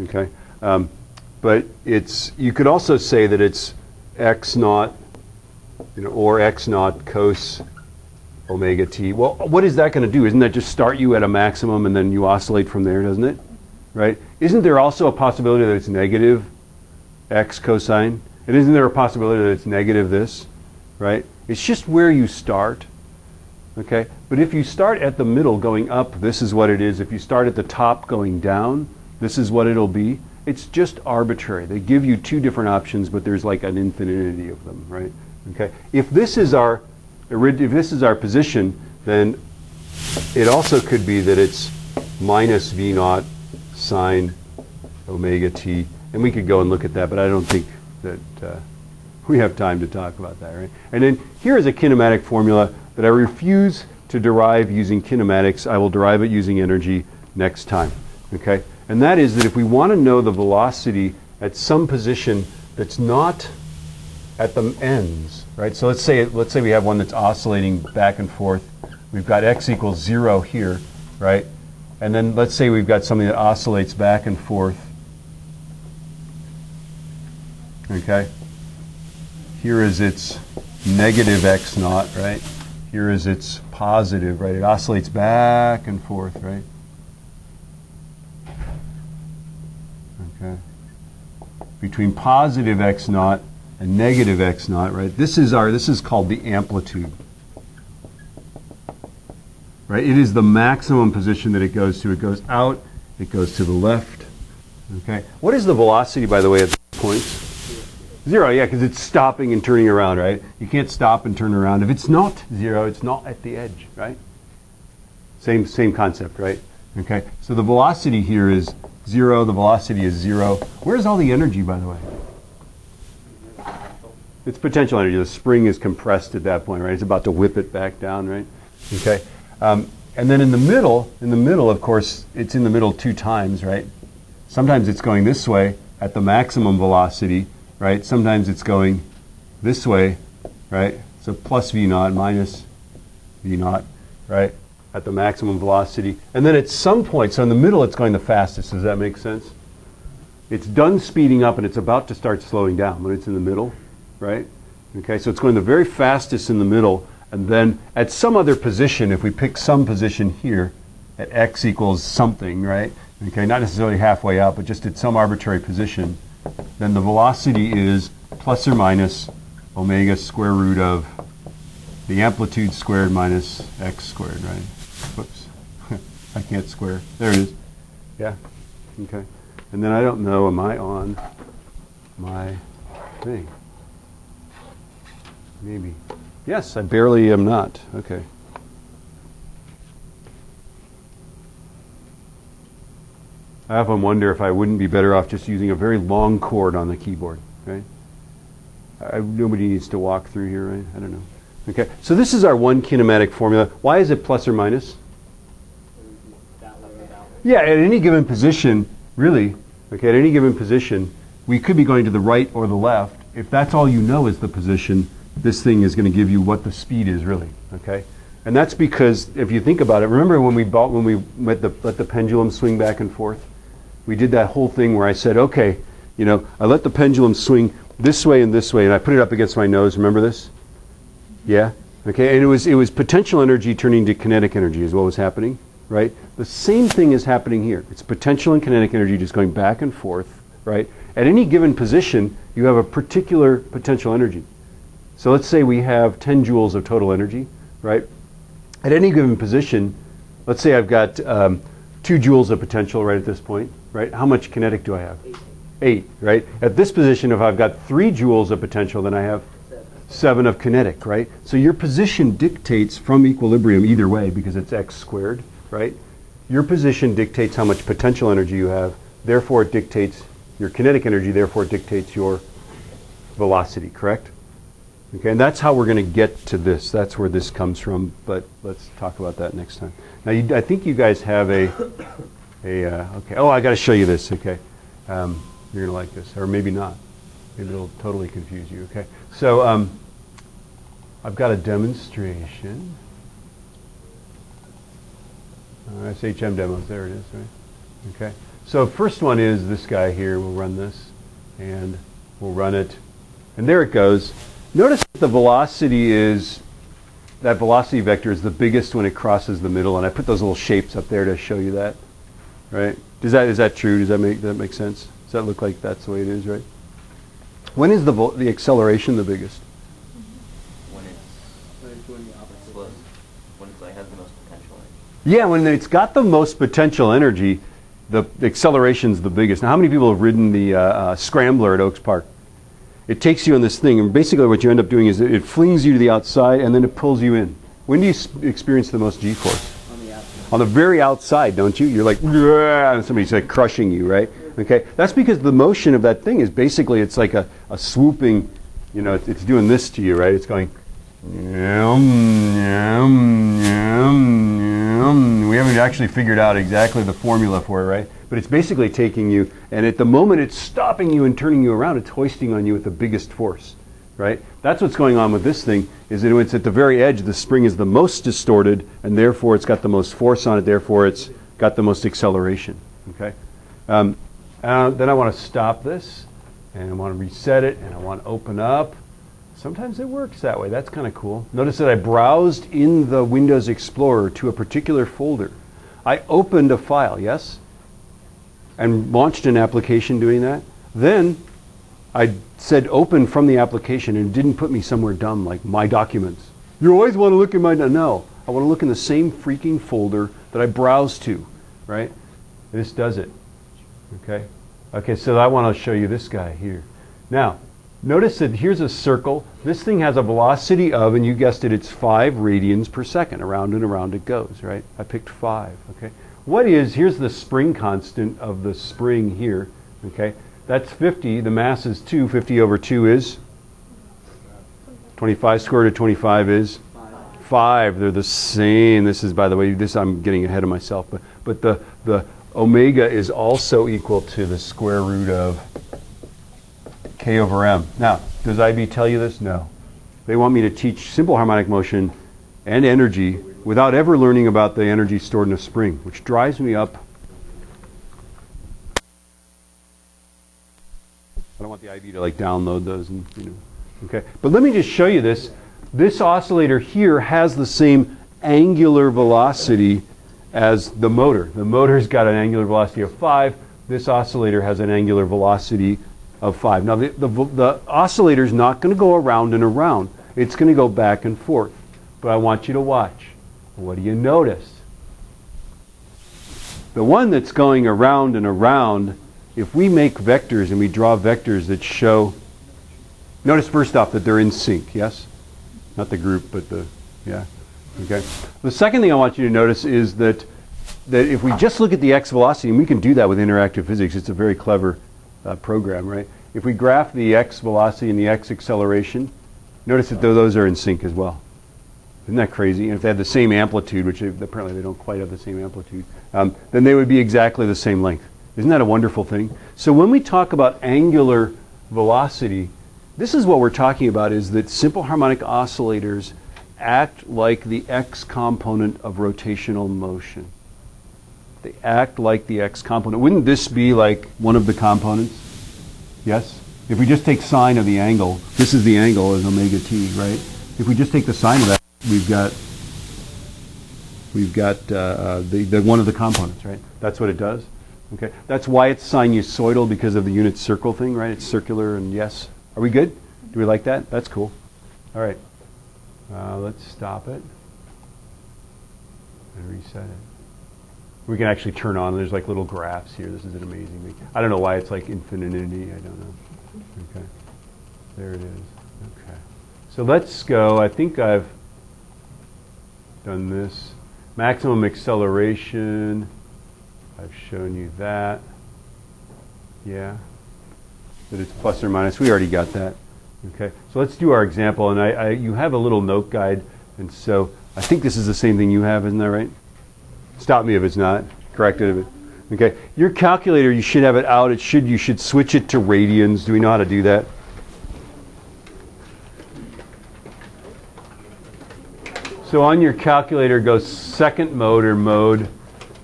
Okay, but you could also say that it's x naught, or x naught cos omega t. Well, what is that going to do? Isn't that just start you at a maximum and then you oscillate from there, doesn't it? Right? Isn't there also a possibility that it's negative x cosine? And isn't there a possibility that it's negative this? Right? It's just where you start. Okay? But if you start at the middle going up, this is what it is. If you start at the top going down, this is what it'll be. It's just arbitrary. They give you two different options, but there's like an infinity of them, right? Okay? If this is our position, then it also could be that it's minus v naught sine omega t. And we could go and look at that, but I don't think that we have time to talk about that, right? And then here is a kinematic formula that I refuse to derive using kinematics. I will derive it using energy next time, okay? And that is that if we want to know the velocity at some position that's not at the ends, right? So let's say we have one that's oscillating back and forth. We've got x equals 0 here, right? And then let's say we've got something that oscillates back and forth. Okay? Here is its negative x naught, right? Here is its positive, right? It oscillates back and forth, right? Okay. Between positive x naught and negative x naught, right? This is called the amplitude. Right? It is the maximum position that it goes to. It goes out, it goes to the left. Okay? What is the velocity, by the way, at this point? 0, yeah, because it's stopping and turning around, right? You can't stop and turn around. If it's not 0, it's not at the edge, right? Same concept, right? Okay? So the velocity here is 0, the velocity is 0. Where's all the energy, by the way? It's potential energy. The spring is compressed at that point, right? It's about to whip it back down, right? Okay? And then in the middle, of course, it's in the middle 2 times, right? Sometimes it's going this way at the maximum velocity, right? Sometimes it's going this way, right? So plus v naught minus v naught, right? At the maximum velocity. And then at some point, so in the middle it's going the fastest. Does that make sense? It's done speeding up and it's about to start slowing down when it's in the middle, right? Okay, so it's going the very fastest in the middle, and then at some other position, if we pick some position here at x equals something, right? Okay, not necessarily halfway out, but just at some arbitrary position, then the velocity is plus or minus omega square root of the amplitude squared minus x squared, right? Whoops. I can't square. There it is. Yeah? Okay. And then I don't know, am I on my thing? Maybe. Yes, I barely am not. Okay. I often wonder if I wouldn't be better off just using a very long chord on the keyboard, right? Nobody needs to walk through here, right? I don't know. Okay, so this is our one kinematic formula. Why is it plus or minus? Yeah, at any given position, really, okay, at any given position, we could be going to the right or the left. If that's all you know is the position, this thing is going to give you what the speed is really, okay? And that's because, if you think about it, remember when we let the pendulum swing back and forth? We did that whole thing where I said, okay, I let the pendulum swing this way, and I put it up against my nose. Remember this? Yeah? Okay, and it was potential energy turning to kinetic energy is what was happening, right? The same thing is happening here. It's potential and kinetic energy just going back and forth, right? At any given position, you have a particular potential energy. So let's say we have 10 joules of total energy, right? At any given position, let's say I've got 2 joules of potential right at this point, right? How much kinetic do I have? 8, right? At this position, if I've got 3 joules of potential, then I have 7 of kinetic, right? So your position dictates from equilibrium either way because it's x squared, right? Your position dictates how much potential energy you have, therefore it dictates your kinetic energy, therefore it dictates your velocity, correct? Okay, and that's how we're going to get to this. That's where this comes from, but let's talk about that next time. Now, I think you guys have okay. Oh, I got to show you this. Okay, you're going to like this, or maybe not. Maybe it'll totally confuse you. Okay, so I've got a demonstration. That's HM demos. There it is. Right. Okay. So first one is this guy here. We'll run this, and we'll run it. And there it goes. Notice that the velocity is, that velocity vector is the biggest when it crosses the middle. And I put those little shapes up there to show you that. Right? Is that true? Does that make sense? Does that look like that's the way it is, right? When is the acceleration the biggest? When it's doing the opposite. When it has the most potential energy. Yeah, when it's got the most potential energy, the acceleration's the biggest. Now, how many people have ridden the Scrambler at Oaks Park? It takes you on this thing, and basically what you end up doing is it flings you to the outside, and then it pulls you in. When do you experience the most G-force? On the outside. On the very outside, don't you? You're like, and somebody's like crushing you, right? Okay, that's because the motion of that thing is basically, it's like a swooping, you know, it's doing this to you, right? It's going, we haven't actually figured out exactly the formula for it, right? But it's basically taking you, and at the moment it's stopping you and turning you around, it's hoisting on you with the biggest force, right? That's what's going on with this thing, is that it's at the very edge, the spring is the most distorted, and therefore it's got the most force on it, therefore it's got the most acceleration, okay? Then I want to stop this, and I want to reset it, and I want to open up. Sometimes it works that way. That's kind of cool. Notice that I browsed in the Windows Explorer to a particular folder. I opened a file, yes? And launched an application doing that. Then I said open from the application, and it didn't put me somewhere dumb like My Documents. You always want to look in my... No. I want to look in the same freaking folder that I browsed to, right? This does it. Okay? Okay, so I want to show you this guy here. Now, notice that here's a circle. This thing has a velocity of, and you guessed it, it's 5 radians per second. Around and around it goes, right? I picked 5, okay? Here's the spring constant of the spring here, okay? That's 50. The mass is 2. 50 over 2 is? 25 squared root of 25 is? 5. They're the same. This is, by the way, I'm getting ahead of myself, but the omega is also equal to the square root of k over m. Now, does IB tell you this? No. They want me to teach simple harmonic motion and energy without ever learning about the energy stored in a spring, which drives me up. I don't want the IB to like download those, and you know. Okay, but let me just show you this. This oscillator here has the same angular velocity as the motor. The motor's got an angular velocity of 5. This oscillator has an angular velocity of 5. Now the oscillator's not going to go around and around. It's going to go back and forth. But I want you to watch. What do you notice? The one that's going around and around, if we make vectors and we draw vectors that show, notice first off that they're in sync, yes? Not the group, but the, yeah. Okay. The second thing I want you to notice is that if we just look at the x velocity, and we can do that with interactive physics, it's a very clever program, right? If we graph the x velocity and the x acceleration, notice that those are in sync as well. Isn't that crazy? And if they have the same amplitude, which apparently they don't quite have the same amplitude, then they would be exactly the same length. Isn't that a wonderful thing? So when we talk about angular velocity, this is what we're talking about, is that simple harmonic oscillators act like the x component of rotational motion. They act like the x component. Wouldn't this be like one of the components? Yes? If we just take sine of the angle, this is the angle as omega t, right? If we just take the sine of that, we've got the one of the components, right? That's what it does. Okay, that's why it's sinusoidal, because of the unit circle thing, right? It's circular, and yes. Are we good? Do we like that? That's cool. All right. Let's stop it and reset it. We can actually turn on. There's like little graphs here. This is an amazing thing. I don't know why it's like infinity. I don't know. Okay. There it is. Okay. So let's go. I think I've done this. Maximum acceleration. I've shown you that. Yeah. That it's plus or minus. We already got that. Okay. So let's do our example. And you have a little note guide. And so I think this is the same thing you have. Isn't that right? Stop me if it's not. Correct it if it. Okay. Your calculator, you should have it out. You should switch it to radians. Do we know how to do that? So on your calculator, go second mode or mode.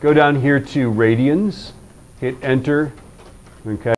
Go down here to radians. hit enter, okay?